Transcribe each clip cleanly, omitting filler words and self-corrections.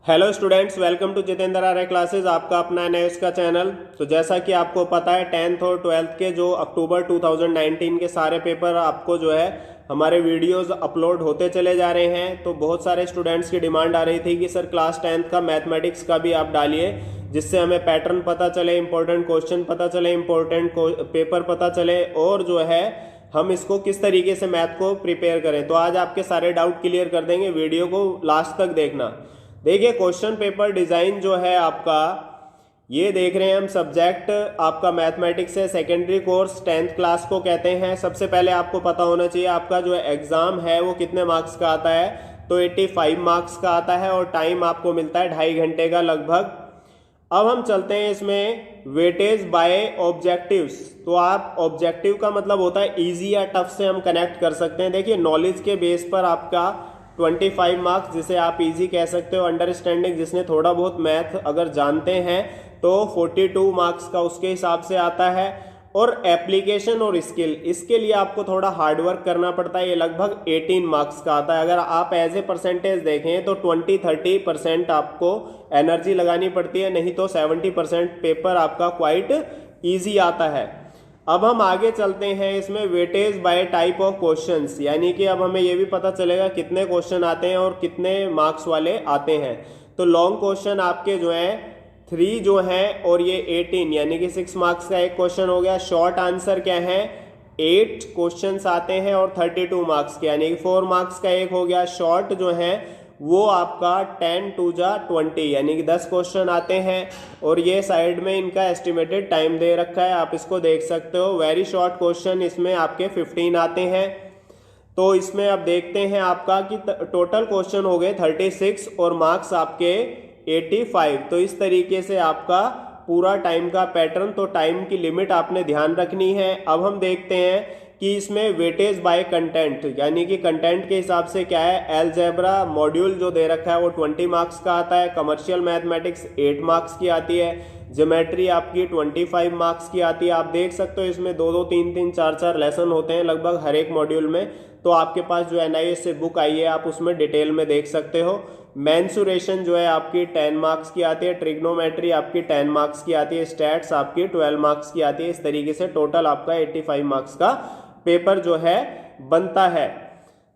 Hello students, welcome to Jitendra Arya classes. आपका अपना नया इसका चैनल। तो जैसा कि आपको पता है 10th और 12th के जो अक्टूबर 2019 के सारे पेपर आपको जो है हमारे वीडियोस अपलोड होते चले जा रहे हैं। तो बहुत सारे स्टूडेंट्स की डिमांड आ रही थी कि सर क्लास 10th का मैथमेटिक्स का भी आप डालिए, जिससे हमें पैटर्न पता चले, इंपॉर्टेंट क्वेश्चन पता चले, इंपॉर्टेंट पेपर पता चले और जो है हम इसको किस तरीके से मैथ को प्रिपेयर करें। तो आज आपके सारे डाउट क्लियर कर देंगे, वीडियो को लास्ट तक देखना। देखिए क्वेश्चन पेपर डिज़ाइन जो है आपका, ये देख रहे हैं हम, सब्जेक्ट आपका मैथमेटिक्स है, सेकेंडरी कोर्स 10th क्लास को कहते हैं। सबसे पहले आपको पता होना चाहिए आपका जो एग्ज़ाम है वो कितने मार्क्स का आता है। तो 85 मार्क्स का आता है और टाइम आपको मिलता है 2.5 घंटे का लगभग। अब हम चलते हैं इसमें वेटेज बाय ऑब्जेक्टिव्स। तो आप ऑब्जेक्टिव का मतलब होता है इजी या टफ से हम कनेक्ट कर सकते हैं। देखिए नॉलेज के बेस पर आपका 25 मार्क्स, जिसे आप इजी कह सकते हो, अंडरस्टैंडिंग जिसने थोड़ा बहुत मैथ अगर जानते हैं तो 42 मार्क्स का उसके हिसाब से आता है। और एप्लीकेशन और स्किल, इसके लिए आपको थोड़ा हार्डवर्क करना पड़ता है, ये लगभग 18 मार्क्स का आता है। अगर आप एज ए परसेंटेज देखें तो 20-30% आपको एनर्जी लगानी पड़ती है, नहीं तो 70% पेपर आपका क्वाइट ईजी आता है। अब हम आगे चलते हैं इसमें weightage bye type of questions, यानी कि अब हमें ये भी पता चलेगा कितने क्वेश्चन आते हैं और कितने मार्क्स वाले आते हैं। तो लॉन्ग क्वेश्चन आपके जो हैं 3 जो हैं और ये 18, यानी कि 6 मार्क्स का एक क्वेश्चन हो गया। शॉर्ट आंसर क्या है, 8 क्वेश्चंस आते हैं और 32 मार्क्स के, यानी कि 4 मार्क्स का एक हो गया। शॉर्ट जो है वो आपका 10 2 जा 20, यानी कि 10 क्वेश्चन आते हैं। और ये साइड में इनका एस्टिमेटेड टाइम दे रखा है, आप इसको देख सकते हो। वेरी शॉर्ट क्वेश्चन इसमें आपके 15 आते हैं। तो इसमें अब देखते हैं आपका कि टोटल क्वेश्चन हो गए 36 और मार्क्स आपके 85। तो इस तरीके से आपका पूरा टाइम का पैटर्न, तो टाइम की लिमिट आपने ध्यान रखनी है। अब हम देखते हैं कि इसमें वेटेज बाय कंटेंट, यानी कि कंटेंट के हिसाब से क्या है। अलजेब्रा मॉड्यूल जो दे रखा है वो 20 मार्क्स का आता है। कमर्शियल मैथमेटिक्स 8 मार्क्स की आती है। ज्योमेट्री आपकी 25 मार्क्स की आती है। आप देख सकते हो इसमें 2-2 3-3 4-4 लेसन होते हैं लगभग हर एक मॉड्यूल में। तो आपके पास जो NIS से बुक आई है आप उसमें डिटेल में देख सकते हो। मेंसुरेशन जो है आपकी 10 मार्क्स की आती है। ट्रिग्नोमेट्री आपकी 10 मार्क्स की आती है। स्टैट्स आपकी 12 मार्क्स की आती है। इस तरीके से टोटल आपका 85 मार्क्स का पेपर जो है बनता है।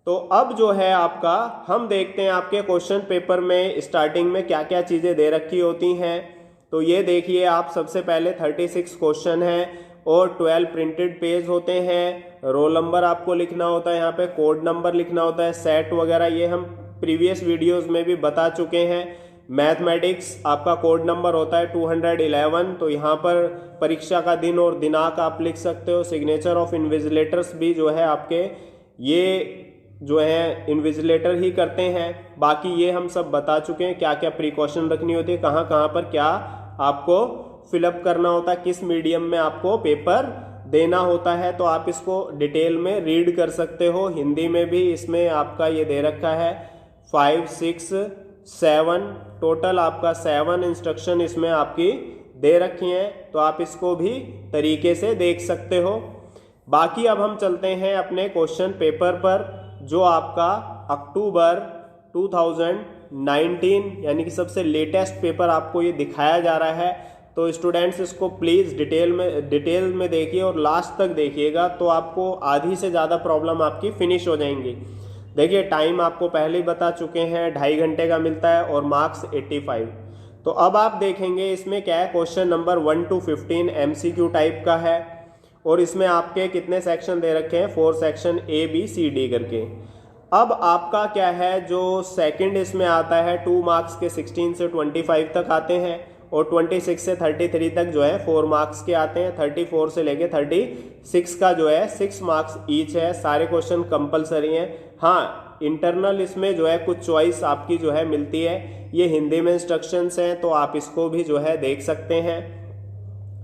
तो अब जो है आपका हम देखते हैं आपके क्वेश्चन पेपर में स्टार्टिंग में क्या क्या चीज़ें दे रखी होती हैं। तो ये देखिए आप, सबसे पहले 36 क्वेश्चन हैं और 12 प्रिंटेड पेज होते हैं। रोल नंबर आपको लिखना होता है, यहाँ पे कोड नंबर लिखना होता है, सेट वगैरह ये हम प्रीवियस वीडियोस में भी बता चुके हैं। मैथमेटिक्स आपका कोड नंबर होता है 211। तो यहाँ पर परीक्षा का दिन और दिनांक आप लिख सकते हो। सिग्नेचर ऑफ इन्विजिलेटर्स भी जो है आपके ये जो है इन्विजिलेटर ही करते हैं। बाकी ये हम सब बता चुके हैं, क्या क्या प्रिकॉशन रखनी होती है, कहाँ कहाँ पर क्या आपको फिलअप करना होता है, किस मीडियम में आपको पेपर देना होता है। तो आप इसको डिटेल में रीड कर सकते हो। हिंदी में भी इसमें आपका ये दे रखा है 5 6 7, टोटल आपका 7 इंस्ट्रक्शन इसमें आपकी दे रखी हैं। तो आप इसको भी तरीके से देख सकते हो। बाकी अब हम चलते हैं अपने क्वेश्चन पेपर पर, जो आपका अक्टूबर 2019 यानी कि सबसे लेटेस्ट पेपर आपको ये दिखाया जा रहा है। तो स्टूडेंट्स इसको प्लीज़ डिटेल में देखिए और लास्ट तक देखिएगा, तो आपको आधी से ज़्यादा प्रॉब्लम आपकी फिनिश हो जाएंगी। देखिए टाइम आपको पहले ही बता चुके हैं, 2.5 घंटे का मिलता है और मार्क्स 85। तो अब आप देखेंगे इसमें क्या है, question number 1 to 15 MCQ type का है। और इसमें आपके कितने सेक्शन दे रखे हैं, 4 section A B C D करके। अब आपका क्या है, जो सेकंड इसमें आता है 2 मार्क्स के 16 से 25 तक आते हैं और 26 से 33 तक जो है 4 मार्क्स के आते हैं। 34 से लेके 36 का जो है 6 मार्क्स ईच है। सारे क्वेश्चन कंपलसरी हैं। हाँ, इंटरनल इसमें जो है कुछ चॉइस आपकी जो है मिलती है। ये हिंदी में इंस्ट्रक्शंस हैं, तो आप इसको भी जो है देख सकते हैं।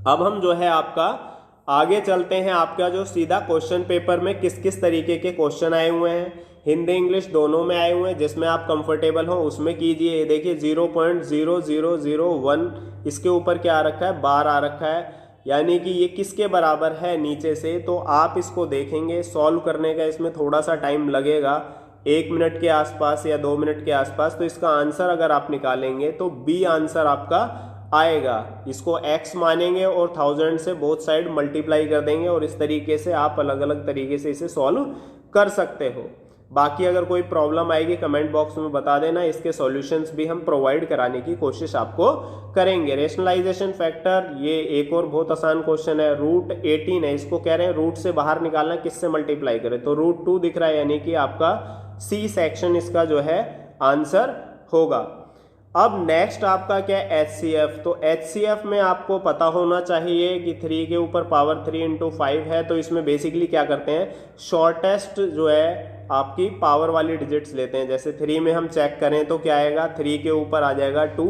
अब हम जो है आपका आगे चलते हैं, आपका जो सीधा क्वेश्चन पेपर में किस किस तरीके के क्वेश्चन आए हुए हैं। हिंदी इंग्लिश दोनों में आए हुए हैं, जिसमें आप कंफर्टेबल हो उसमें कीजिए। देखिए 0.0001 इसके ऊपर क्या आ रखा है, बार आ रखा है, यानी कि ये किसके बराबर है नीचे से। तो आप इसको देखेंगे, सॉल्व करने का इसमें थोड़ा सा टाइम लगेगा। 1 मिनट के आसपास या 2 मिनट के आसपास, तो इसका आंसर अगर आप निकालेंगे तो बी आंसर आपका आएगा। इसको x मानेंगे और 1000 से बोथ साइड मल्टीप्लाई कर देंगे और इस तरीके से आप अलग अलग तरीके से इसे सॉल्व कर सकते हो। बाकी अगर कोई प्रॉब्लम आएगी कमेंट बॉक्स में बता देना, इसके सॉल्यूशंस भी हम प्रोवाइड कराने की कोशिश आपको करेंगे। रेशनलाइजेशन फैक्टर, ये एक और बहुत आसान क्वेश्चन है। रूट 18 है, इसको कह रहे हैं रूट से बाहर निकालना, किससे मल्टीप्लाई करें, तो रूट 2 दिख रहा है, यानी कि आपका सी सेक्शन इसका जो है आंसर होगा। अब नेक्स्ट आपका क्या है, HCF। तो HCF में आपको पता होना चाहिए कि 3 के ऊपर पावर 3 इंटू 5 है, तो इसमें बेसिकली क्या करते हैं, शॉर्टेस्ट जो है आपकी पावर वाली डिजिट्स लेते हैं। जैसे 3 में हम चेक करें तो क्या आएगा, 3 के ऊपर आ जाएगा 2,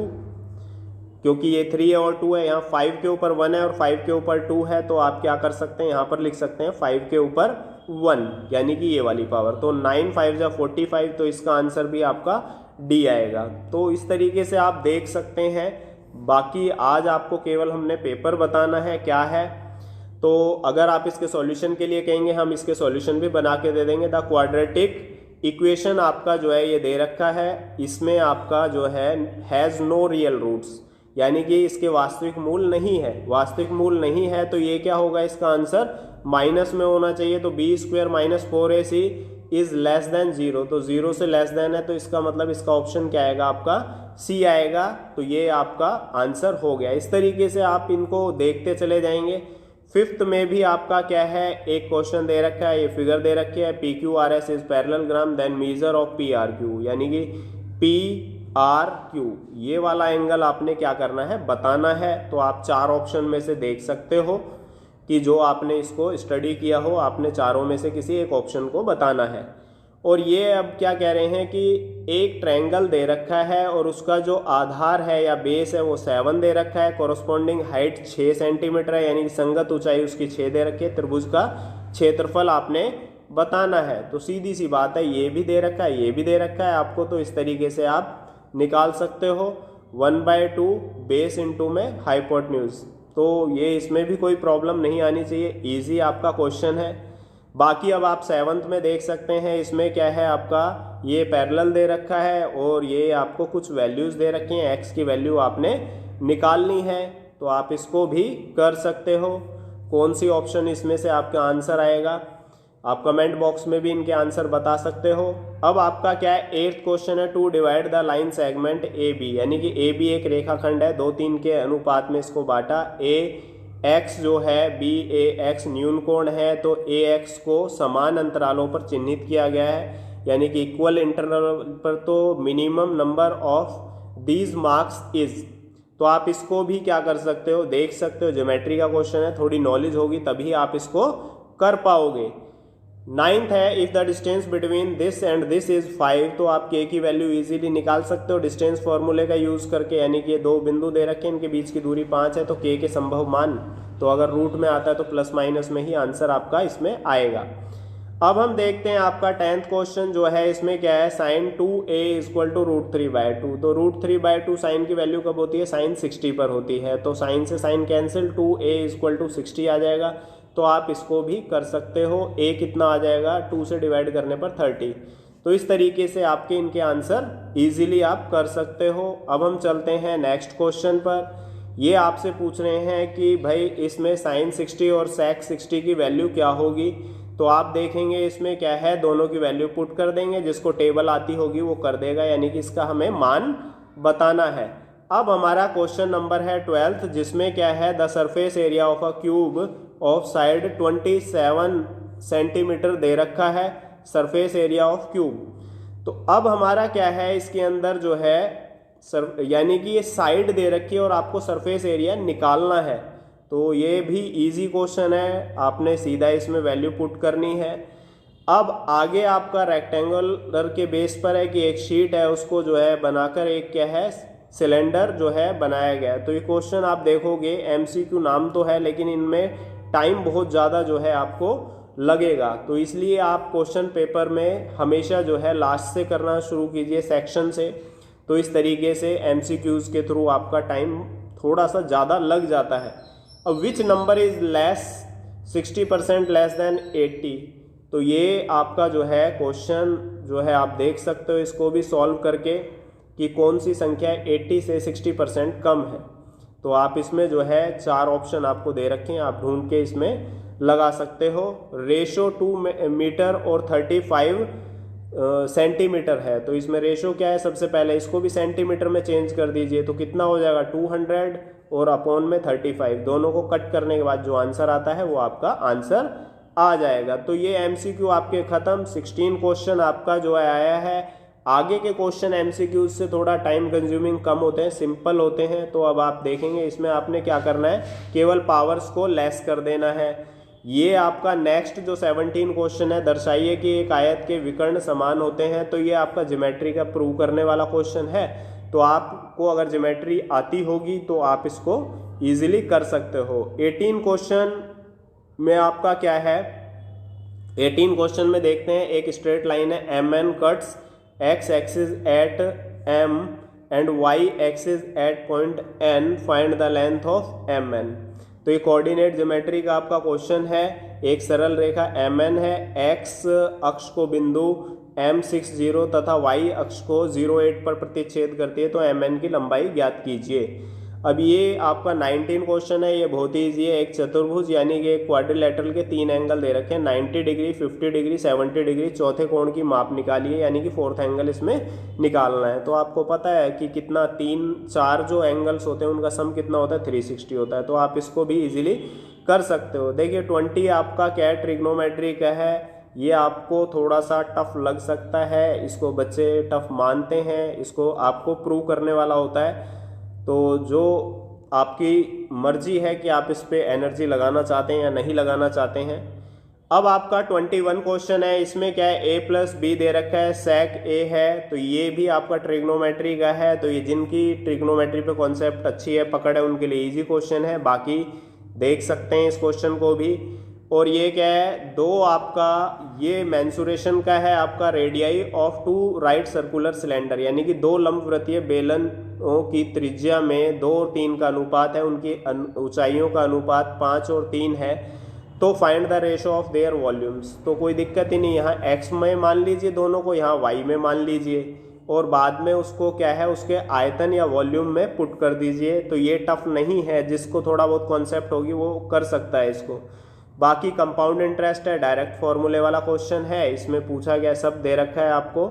क्योंकि ये 3 और 2 है। यहाँ 5 के ऊपर 1 है और 5 के ऊपर 2 है, तो आप क्या कर सकते हैं, यहाँ पर लिख सकते हैं 5 के ऊपर 1, यानी कि ये वाली पावर। तो 9 5 जा 45, तो इसका आंसर भी आपका डी आएगा। तो इस तरीके से आप देख सकते हैं। बाकी आज आपको केवल हमने पेपर बताना है क्या है, तो अगर आप इसके सॉल्यूशन के लिए कहेंगे हम इसके सॉल्यूशन भी बना के दे देंगे। द क्वाड्रेटिक इक्वेशन आपका जो है ये दे रखा है, इसमें आपका जो है हैज़ नो रियल रूट्स, यानी कि इसके वास्तविक मूल नहीं है। वास्तविक मूल नहीं है तो ये क्या होगा, इसका आंसर माइनस में होना चाहिए। तो B square minus 4ac is less than 0, तो 0 से लेस देन है, तो इसका मतलब इसका ऑप्शन क्या आएगा, आपका सी आएगा। तो ये आपका आंसर हो गया। इस तरीके से आप इनको देखते चले जाएंगे। 5th में भी आपका क्या है, एक क्वेश्चन दे रखा है, ये फिगर दे रखी है, PQRS is parallelogram then measure of PRQ, यानी कि PRQ ये वाला एंगल आपने क्या करना है, बताना है। तो आप 4 ऑप्शन में से देख सकते हो कि जो आपने इसको स्टडी किया हो, आपने चारों में से किसी एक ऑप्शन को बताना है। और ये अब क्या कह रहे हैं कि एक ट्रायंगल दे रखा है और उसका जो आधार है या बेस है वो 7 दे रखा है, कॉरस्पॉन्डिंग हाइट 6 सेंटीमीटर है, यानी कि संगत ऊंचाई उसकी 6 दे रखी है। त्रिभुज का क्षेत्रफल आपने बताना है। तो सीधी सी बात है, ये भी दे रखा है, ये भी दे रखा है आपको, तो इस तरीके से आप निकाल सकते हो। 1/2 बेस इंटू में हाइपोटेन्यूज, तो ये इसमें भी कोई प्रॉब्लम नहीं आनी चाहिए, इजी आपका क्वेश्चन है। बाकी अब आप 7th में देख सकते हैं, इसमें क्या है आपका, ये पैरेलल दे रखा है और ये आपको कुछ वैल्यूज़ दे रखी हैं, x की वैल्यू आपने निकालनी है। तो आप इसको भी कर सकते हो। कौन सी ऑप्शन इसमें से आपका आंसर आएगा, आप कमेंट बॉक्स में भी इनके आंसर बता सकते हो। अब आपका क्या है, 8th क्वेश्चन है, to divide the line segment AB, यानी कि AB एक रेखाखंड है, 2-3 के अनुपात में इसको बांटा। AX जो है BAX न्यून कोण है, तो AX को समान अंतरालों पर चिन्हित किया गया है, यानी कि इक्वल इंटरवल पर। तो minimum number of these marks is, तो आप इसको भी क्या कर सकते हो, देख सकते हो। ज्योमेट्री का क्वेश्चन है, थोड़ी नॉलेज होगी तभी आप इसको कर पाओगे। 9th है, if the distance between this and this is 5, तो आप k की वैल्यू इजीली निकाल सकते हो डिस्टेंस फॉर्मूले का यूज करके, यानी कि ये 2 बिंदु दे रखे हैं, इनके बीच की दूरी 5 है, तो k के संभव मान, तो अगर रूट में आता है तो प्लस माइनस में ही आंसर आपका इसमें आएगा। अब हम देखते हैं आपका 10th क्वेश्चन जो है, इसमें क्या है, साइन 2a इक्वल टू √3/2, तो √3/2 साइन की वैल्यू कब होती है, साइन 60 पर होती है, तो साइन से sine cancel, 2a equal to 60 आ जाएगा। तो आप इसको भी कर सकते हो। a कितना आ जाएगा, 2 से डिवाइड करने पर 30। तो इस तरीके से आपके इनके आंसर इजीली आप कर सकते हो। अब हम चलते हैं नेक्स्ट क्वेश्चन पर। ये आपसे पूछ रहे हैं कि भाई इसमें साइन 60 और सेक 60 की वैल्यू क्या होगी। तो आप देखेंगे इसमें क्या है, दोनों की वैल्यू पुट कर देंगे, जिसको टेबल आती होगी वो कर देगा, यानी कि इसका हमें मान बताना है। अब हमारा क्वेश्चन नंबर है 12th, जिसमें क्या है, the surface area of a cube of side 27 centimetre दे रखा है, सरफेस एरिया ऑफ क्यूब। तो अब हमारा क्या है, इसके अंदर जो है यानी कि ये साइड दे रखी है और आपको सरफेस एरिया निकालना है। तो ये भी इजी क्वेश्चन है, आपने सीधा इसमें वैल्यू पुट करनी है। अब आगे आपका रेक्टेंगुलर के बेस पर है कि एक शीट है, उसको जो है बनाकर एक क्या है, सिलेंडर जो है बनाया गया है। तो ये क्वेश्चन आप देखोगे MCQ नाम तो है, लेकिन इनमें टाइम बहुत ज़्यादा जो है आपको लगेगा, तो इसलिए आप क्वेश्चन पेपर में हमेशा जो है लास्ट से करना शुरू कीजिए, सेक्शन से। तो इस तरीके से MCQs के थ्रू आपका टाइम थोड़ा सा ज़्यादा लग जाता है। अब which number is less 60% less than 80, तो ये आपका जो है क्वेश्चन जो है आप देख सकते हो इसको भी सॉल्व करके कि कौन सी संख्या 80 से 60% कम है। तो आप इसमें जो है 4 ऑप्शन आपको दे रखे हैं, आप ढूंढ के इसमें लगा सकते हो। रेशो 2 मीटर और 35 सेंटीमीटर है, तो इसमें रेशो क्या है, सबसे पहले इसको भी सेंटीमीटर में चेंज कर दीजिए, तो कितना हो जाएगा 200 और अपॉन में 35, दोनों को कट करने के बाद जो आंसर आता है वो आपका आंसर आ जाएगा। तो ये एमसीक्यू आपके खत्म। 16 क्वेश्चन आपका जो आया है। आगे के क्वेश्चन एमसीक्यू से थोड़ा टाइम कंज्यूमिंग कम होते हैं, सिंपल होते हैं। तो अब आप देखेंगे इसमें आपने क्या करना है, केवल पावर्स को लेस कर देना है। ये आपका नेक्स्ट जो 17 क्वेश्चन है, दर्शाइए कि एक आयत के विकर्ण समान होते हैं। तो ये आपका ज्योमेट्री का प्रूव करने वाला क्वेश्चन है। तो आपको अगर ज्योमेट्री आती होगी तो आप इसको इजीली कर सकते हो। 18 क्वेश्चन में आपका क्या है, 18 क्वेश्चन में देखते हैं, एक स्ट्रेट लाइन है, M N cuts X axis at M and Y axis at point N, find the length of M N. तो ये कोऑर्डिनेट ज्योमेट्री का आपका क्वेश्चन है। एक सरल रेखा एम एन है, एक्स अक्ष को बिंदु M60 तथा y अक्ष को 08 पर प्रतिच्छेद करती है, तो एम एन की लंबाई ज्ञात कीजिए। अब ये आपका 19 क्वेश्चन है, ये बहुत ही ईजी है। एक चतुर्भुज यानी कि एक क्वाड्रिलेटरल के 3 एंगल दे रखे हैं, 90 डिग्री, 50 डिग्री, 70 डिग्री। चौथे कोण की माप निकालिए, यानी कि फोर्थ एंगल इसमें निकालना है। तो आपको पता है कि कितना 4 जो एंगल्स होते हैं उनका सम कितना होता है, 360 होता है। तो आप इसको भी इजीली कर सकते हो। देखिए 20 आपका क्या है, ट्रिग्नोमेट्री का है। ये आपको थोड़ा सा टफ लग सकता है, इसको बच्चे टफ मानते हैं, इसको आपको प्रूव करने वाला होता है। तो जो आपकी मर्जी है कि आप इस पे एनर्जी लगाना चाहते हैं या नहीं लगाना चाहते हैं। अब आपका 21 क्वेश्चन है, इसमें क्या है, a प्लस बी दे रखा है, सेक a है। तो ये भी आपका ट्रिग्नोमेट्री का है। तो ये जिनकी ट्रिग्नोमेट्री पे कॉन्सेप्ट अच्छी है, पकड़ है, उनके लिए इजी क्वेश्चन है। बाकी देख सकते हैं इस क्वेश्चन को भी। और ये क्या है, दो आपका ये मेंसुरेशन का है, आपका radii of 2 right circular cylinder, यानी कि 2 लंबवृत्तीय बेलनों की त्रिज्या में 2 और 3 का अनुपात है, उनकी ऊंचाइयों का अनुपात 5 और 3 है। तो find the ratio of their volumes. तो कोई दिक्कत ही नहीं, यहाँ x में मान लीजिए दोनों को, यहाँ y में मान लीजिए, और बाद में उसको क्या है, उसके आयतन या वॉल्यूम में पुट कर दीजिए। तो ये टफ नहीं है, जिसको थोड़ा बहुत कॉन्सेप्ट होगी वो कर सकता है इसको। बाकी कंपाउंड इंटरेस्ट है, डायरेक्ट फॉर्मूले वाला क्वेश्चन है। इसमें पूछा गया, सब दे रखा है आपको,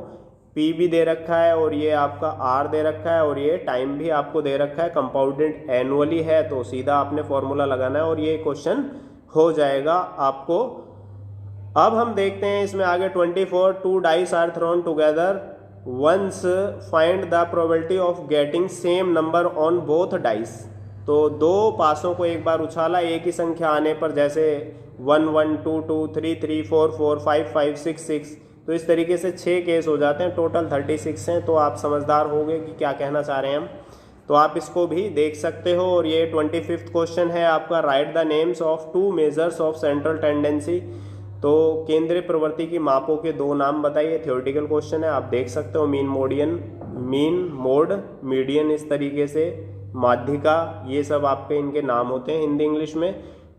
P भी दे रखा है और ये आपका R दे रखा है और ये टाइम भी आपको दे रखा है। कंपाउंडेड एनुअली है, तो सीधा आपने फॉर्मूला लगाना है और ये क्वेश्चन हो जाएगा आपको। अब हम देखते हैं इसमें आगे 24 2 dice are thrown together once, find the probability of getting same number on both dice. तो 2 पासों को एक बार उछाला एक ही संख्या आने पर, जैसे 1 1 2 2 3 3 4 4 5 5 6 6, तो इस तरीके से 6 केस हो जाते हैं, टोटल 36 हैं। तो आप समझदार होंगे कि क्या कहना चाह रहे हैं हम। तो आप इसको भी देख सकते हो। और ये 25th क्वेश्चन है आपका, right the names of 2 measures of central tendency. तो केंद्रीय प्रवृत्ति की मापों के 2 नाम बताइए। थ्योरेटिकल क्वेश्चन है, आप देख सकते हो। मीन मोड मीडियन, इस तरीके से माध्यिका, ये सब आपके इनके नाम होते हैं हिंदी इंग्लिश में।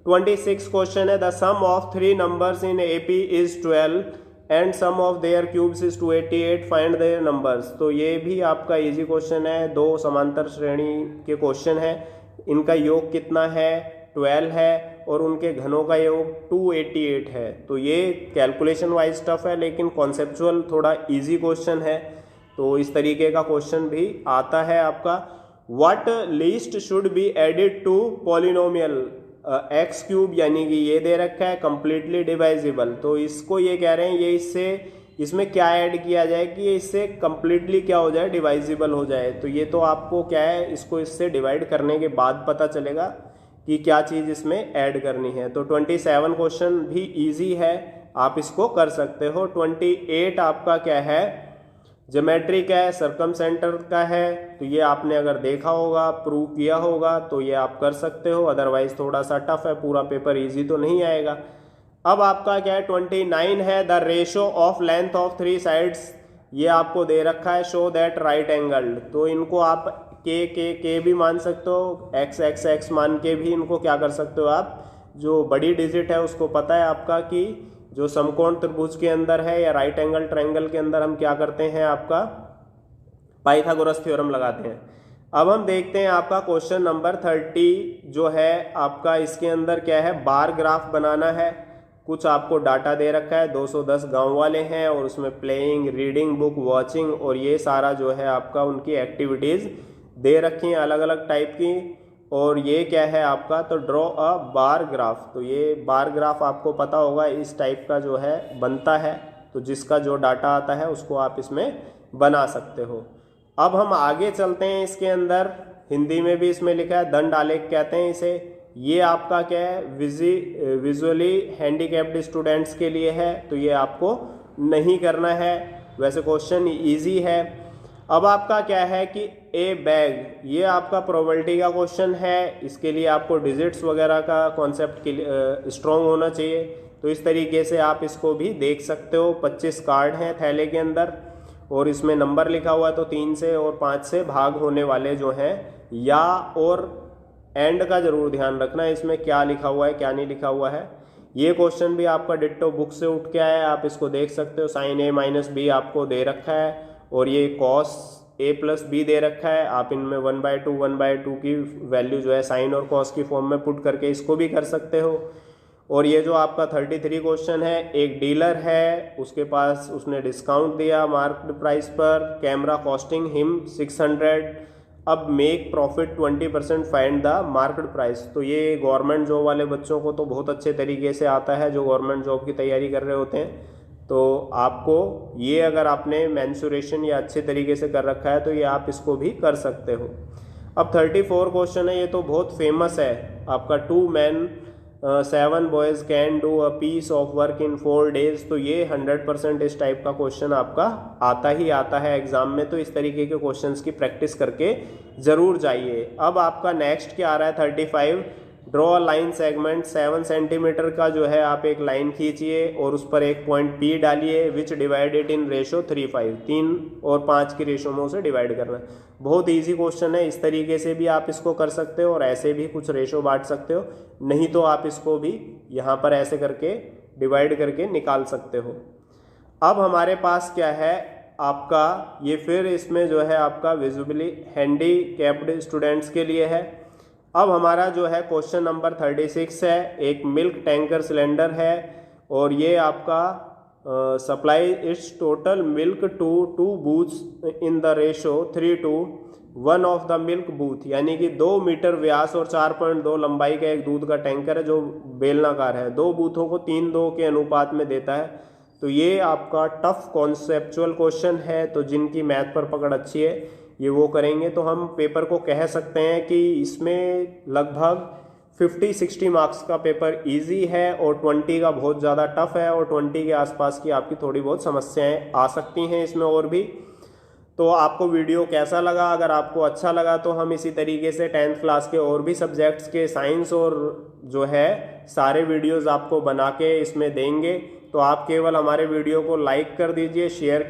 26 क्वेश्चन है, the sum of 3 numbers in AP is 12 and sum of their cubes is 288, find their numbers. तो ये भी आपका इजी क्वेश्चन है, 2 समांतर श्रेणी के क्वेश्चन है। इनका योग कितना है, 12 है, और उनके घनों का योग 288 है। तो ये कैलकुलेशन वाइज टफ है, लेकिन कॉन्सेप्चुअल थोड़ा इजी क्वेश्चन है। तो इस तरीके का क्वेश्चन भी आता है आपका। What least should be added to polynomial x cube, यानी कि ये दे रखा है completely divisible। तो इसको ये कह रहे हैं, ये इसमें क्या ऐड किया जाए कि ये इससे completely क्या हो जाए, डिवाइजिबल हो जाए। तो ये तो आपको क्या है, इसको इससे डिवाइड करने के बाद पता चलेगा कि क्या चीज़ इसमें ऐड करनी है। तो 27 क्वेश्चन भी इजी है, आप इसको कर सकते हो। 28 आपका क्या है, ज्योमेट्री का है, सर्कम सेंटर का है। तो ये आपने अगर देखा होगा, प्रूव किया होगा, तो ये आप कर सकते हो। अदरवाइज थोड़ा सा टफ है, पूरा पेपर इजी तो नहीं आएगा। अब आपका क्या है, 29 है, the ratio of length of 3 sides. ये आपको दे रखा है, शो दैट राइट एंगल्ड। तो इनको आप के भी मान सकते हो, x मान के भी इनको क्या कर सकते हो आप, जो बड़ी डिजिट है उसको पता है आपका कि जो समकोण त्रिभुज के अंदर है या राइट एंगल ट्रायंगल के अंदर हम क्या करते हैं, आपका पाइथागोरस थ्योरम लगाते हैं। अब हम देखते हैं आपका क्वेश्चन नंबर 30 जो है आपका, इसके अंदर क्या है, बार ग्राफ बनाना है। कुछ आपको डाटा दे रखा है, 210 गांव वाले हैं और उसमें प्लेइंग, रीडिंग बुक, वॉचिंग और ये सारा जो है आपका उनकी एक्टिविटीज़ दे रखी हैं अलग अलग टाइप की। और ये क्या है आपका, तो ड्रॉ अ बार ग्राफ। तो ये बार ग्राफ आपको पता होगा इस टाइप का जो है बनता है, तो जिसका जो डाटा आता है उसको आप इसमें बना सकते हो। अब हम आगे चलते हैं, इसके अंदर हिंदी में भी इसमें लिखा है, दंड आलेख कहते हैं इसे। ये आपका क्या है, विजुअली हैंडीकैप्ड स्टूडेंट्स के लिए है, तो ये आपको नहीं करना है। वैसे क्वेश्चन इजी है। अब आपका क्या है कि ए बैग, ये आपका प्रोबेबिलिटी का क्वेश्चन है। इसके लिए आपको डिजिट्स वगैरह का कॉन्सेप्ट स्ट्रॉन्ग होना चाहिए। तो इस तरीके से आप इसको भी देख सकते हो। 25 कार्ड हैं थैले के अंदर और इसमें नंबर लिखा हुआ है, तो 3 से और 5 से भाग होने वाले जो हैं, या और एंड का जरूर ध्यान रखना इसमें क्या लिखा हुआ है क्या नहीं लिखा हुआ है। ये क्वेश्चन भी आपका डिट्टो बुक से उठ के आया है, आप इसको देख सकते हो। साइन ए माइनस बी आपको दे रखा है और ये कॉस ए प्लस बी दे रखा है। आप इनमें 1/2 की वैल्यू जो है साइन और कॉस की फॉर्म में पुट करके इसको भी कर सकते हो। और ये जो आपका 33 क्वेश्चन है, एक डीलर है, उसके पास उसने डिस्काउंट दिया मार्केट प्राइस पर, कैमरा कॉस्टिंग हिम 600, अब make profit 20%, find the market price. तो ये गवर्नमेंट जॉब वाले बच्चों को तो बहुत अच्छे तरीके से आता है, जो गवर्नमेंट जॉब की तैयारी कर रहे होते हैं। तो आपको ये, अगर आपने मेंसुरेशन या अच्छे तरीके से कर रखा है तो ये आप इसको भी कर सकते हो। अब 34 क्वेश्चन है, ये तो बहुत फेमस है आपका, 2 men 7 boys can do a piece of work in 4 days। तो ये 100% इस टाइप का क्वेश्चन आपका आता ही आता है एग्जाम में। तो इस तरीके के क्वेश्चंस की प्रैक्टिस करके ज़रूर जाइए। अब आपका नेक्स्ट क्या आ रहा है, 35, draw a line segment 7 centimetre का जो है आप एक लाइन खींचिए और उस पर एक पॉइंट P डालिए, विच डिवाइडेड इन रेशो 3:5, 3 और 5 की रेशो में उसे डिवाइड करना है। बहुत इजी क्वेश्चन है, इस तरीके से भी आप इसको कर सकते हो और ऐसे भी कुछ रेशो बांट सकते हो, नहीं तो आप इसको भी यहाँ पर ऐसे करके डिवाइड करके निकाल सकते हो। अब हमारे पास क्या है आपका, ये फिर इसमें जो है आपका विजुअली हैंडीकैप्ड स्टूडेंट्स के लिए है। अब हमारा जो है क्वेश्चन नंबर 36 है, एक मिल्क टैंकर सिलेंडर है और ये आपका supply its total milk to 2 booths in the ratio 3:1 of the milk booth, यानी कि 2 मीटर व्यास और 4.2 लंबाई का एक दूध का टैंकर है जो बेलनाकार है, 2 बूथों को 3:2 के अनुपात में देता है। तो ये आपका टफ कॉन्सेप्चुअल क्वेश्चन है, तो जिनकी मैथ पर पकड़ अच्छी है ये वो करेंगे। तो हम पेपर को कह सकते हैं कि इसमें लगभग 50-60 मार्क्स का पेपर इजी है और 20 का बहुत ज़्यादा टफ है और 20 के आसपास की आपकी थोड़ी बहुत समस्याएं आ सकती हैं इसमें और भी। तो आपको वीडियो कैसा लगा? अगर आपको अच्छा लगा तो हम इसी तरीके से 10th क्लास के और भी सब्जेक्ट्स के साइंस और जो है सारे वीडियोस आपको बना के इसमें देंगे। तो आप केवल हमारे वीडियो को लाइक कर दीजिए, शेयर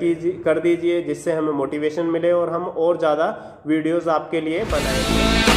कर दीजिए, जिससे हमें मोटिवेशन मिले और हम और ज़्यादा वीडियोस आपके लिए बनाएंगे।